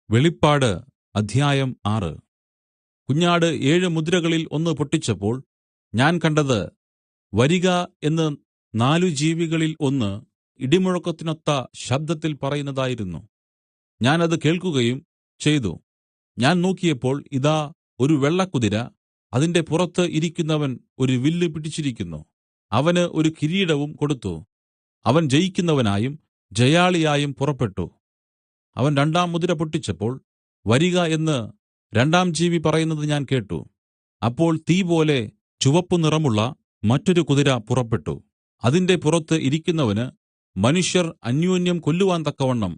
വെളിപ്പാട് അദ്ധ്യായം 6. കുഞ്ഞാട് 7 മുദ്രകളിൽ ഒന്ന് പൊട്ടിച്ചപ്പോൾ ഞാൻ കണ്ടത്, വരിക എന്ന് 4 ജീവികളിൽ ഒന്ന് ഇടിമുഴക്കത്തിനൊത്ത ശബ്ദത്തിൽ പറയുന്നതായിരുന്നു. ഞാൻ അത് കേൾക്കുകയും ചെയ്തു. ഞാൻ നോക്കിയപ്പോൾ ഇതാ, ഒരു വെള്ളക്കുതിര, അതിന്റെ പുറത്ത് ഇരിക്കുന്നവൻ ഒരു വില്ല് പിടിച്ചിരിക്കുന്നു. അവന് ഒരു കിരീടവും കൊടുത്തു. അവൻ ജയിക്കുന്നവനായും ജയാളിയായും പുറപ്പെട്ടു. അവൻ 2 മുദ്ര പൊട്ടിച്ചപ്പോൾ, വരിക എന്ന് 2 ജീവി പറയുന്നത് ഞാൻ കേട്ട്. അപ്പോൾ തീപോലെ ചുവപ്പു നിറമുള്ള മറ്റൊരു കുതിര പുറപ്പെട്ടു. അതിന്റെ പുറത്ത് ഇരിക്കുന്നവന് മനുഷ്യർ അന്യോന്യം കൊല്ലുവാൻ തക്കവണ്ണം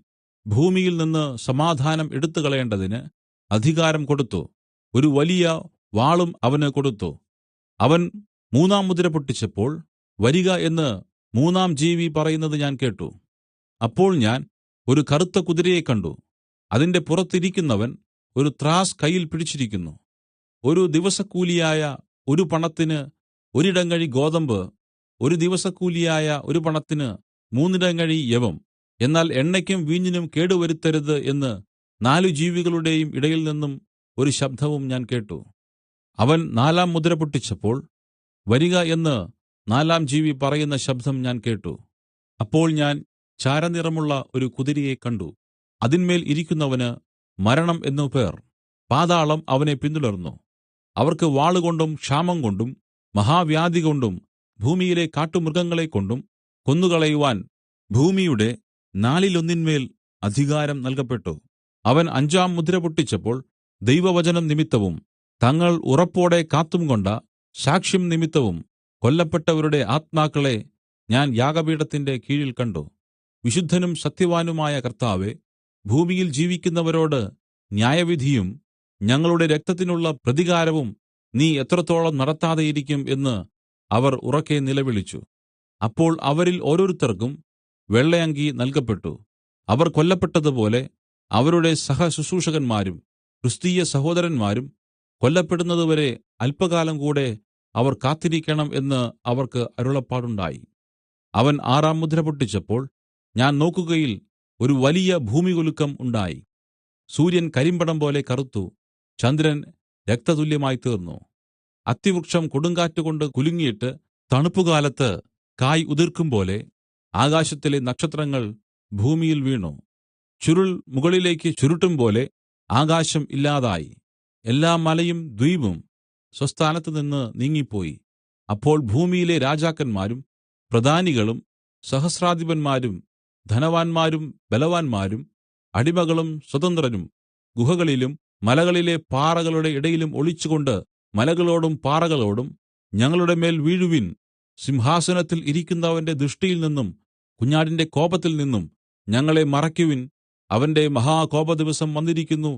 ഭൂമിയിൽ നിന്ന് സമാധാനം എടുത്തുകളയേണ്ടതിന് അധികാരം കൊടുത്തു. ഒരു വലിയ വാളും അവന് കൊടുത്തു. അവൻ 3 മുദ്ര പൊട്ടിച്ചപ്പോൾ, വരിക എന്ന് 3 ജീവി പറയുന്നത് ഞാൻ കേട്ട്. അപ്പോൾ ഞാൻ ഒരു കറുത്ത കുതിരയെ കണ്ട്. അതിന്റെ പുറത്തിരിക്കുന്നവൻ ഒരു ത്രാസ് കയ്യിൽ പിടിച്ചിരിക്കുന്നു. ഒരു ദിവസക്കൂലിയായ ഒരു പണത്തിന് ഒരിടങ്ങഴി ഗോതമ്പ്, ഒരു ദിവസക്കൂലിയായ ഒരു പണത്തിന് 3 ഇടങ്ങഴി യവം. എന്നാൽ എണ്ണയ്ക്കും വീഞ്ഞിനും കേടുവരുത്തരുത് എന്ന് 4 ജീവികളുടെയും ഇടയിൽ നിന്നും ഒരു ശബ്ദവും ഞാൻ കേട്ട്. അവൻ 4 മുദ്ര പൊട്ടിച്ചപ്പോൾ, വരിക എന്ന് 4 ജീവി പറയുന്ന ശബ്ദം ഞാൻ കേട്ട്. അപ്പോൾ ഞാൻ ചാരനിറമുള്ള ഒരു കുതിരയെ കണ്ട്. അതിന്മേൽ ഇരിക്കുന്നവന് മരണം എന്നു പേർ. പാതാളം അവനെ പിന്തുടർന്നു. അവർക്ക് വാളുകൊണ്ടും ക്ഷാമം കൊണ്ടും മഹാവ്യാധി കൊണ്ടും ഭൂമിയിലെ കാട്ടുമൃഗങ്ങളെക്കൊണ്ടും കൊന്നുകളയുവാൻ ഭൂമിയുടെ 4 അധികാരം നൽകപ്പെട്ടു. അവൻ 5 മുദ്ര പൊട്ടിച്ചപ്പോൾ, ദൈവവചനം നിമിത്തവും തങ്ങൾ ഉറപ്പോടെ കാത്തുംകൊണ്ട സാക്ഷ്യം നിമിത്തവും കൊല്ലപ്പെട്ടവരുടെ ആത്മാക്കളെ ഞാൻ യാഗപീഠത്തിന്റെ കീഴിൽ കണ്ട്. വിശുദ്ധനും സത്യവാനുമായ കർത്താവേ, ഭൂമിയിൽ ജീവിക്കുന്നവരോട് ന്യായവിധിയും ഞങ്ങളുടെ രക്തത്തിനുള്ള പ്രതികാരവും നീ എത്രത്തോളം നടത്താതെയിരിക്കും എന്ന് അവർ ഉറക്കെ നിലവിളിച്ചു. അപ്പോൾ അവരിൽ ഓരോരുത്തർക്കും വെള്ളയങ്കി നൽകപ്പെട്ടു. അവർ കൊല്ലപ്പെട്ടതുപോലെ അവരുടെ സഹശുശ്രൂഷകന്മാരും ക്രിസ്തീയ സഹോദരന്മാരും കൊല്ലപ്പെടുന്നതുവരെ അല്പകാലം കൂടെ അവർ കാത്തിരിക്കണം എന്ന് അവർക്ക് അരുളപ്പാടുണ്ടായി. അവൻ 6 മുദ്ര പൊട്ടിച്ചപ്പോൾ ഞാൻ നോക്കുകയിൽ ഒരു വലിയ ഭൂമികുലുക്കം ഉണ്ടായി. സൂര്യൻ കരിമ്പടം പോലെ കറുത്തു. ചന്ദ്രൻ രക്തതുല്യമായി തീർന്നു. അത്തിവൃക്ഷം കൊടുങ്കാറ്റുകൊണ്ട് കുലുങ്ങിയിട്ട് തണുപ്പുകാലത്ത് കായ് ഉതിർക്കുംപോലെ ആകാശത്തിലെ നക്ഷത്രങ്ങൾ ഭൂമിയിൽ വീണു. ചുരുൾ മുകളിലേക്ക് ചുരുട്ടുംപോലെ ആകാശം ഇല്ലാതായി. എല്ലാ മലയും ദ്വീപും സ്വസ്ഥാനത്തുനിന്ന് നീങ്ങിപ്പോയി. അപ്പോൾ ഭൂമിയിലെ രാജാക്കന്മാരും പ്രധാനികളും സഹസ്രാധിപന്മാരും ധനവാന്മാരും ബലവാന്മാരും അടിമകളും സ്വതന്ത്രരും ഗുഹകളിലും മലകളിലെ പാറകളുടെ ഇടയിലും ഒളിച്ചുകൊണ്ട് മലകളോടും പാറകളോടും, ഞങ്ങളുടെ മേൽ വീഴുവിൻ, സിംഹാസനത്തിൽ ഇരിക്കുന്നവന്റെ ദൃഷ്ടിയിൽ നിന്നും കുഞ്ഞാടിന്റെ കോപത്തിൽ നിന്നും ഞങ്ങളെ മറയ്ക്കുവിൻ, അവന്റെ മഹാകോപദിവസം വന്നിരിക്കുന്നു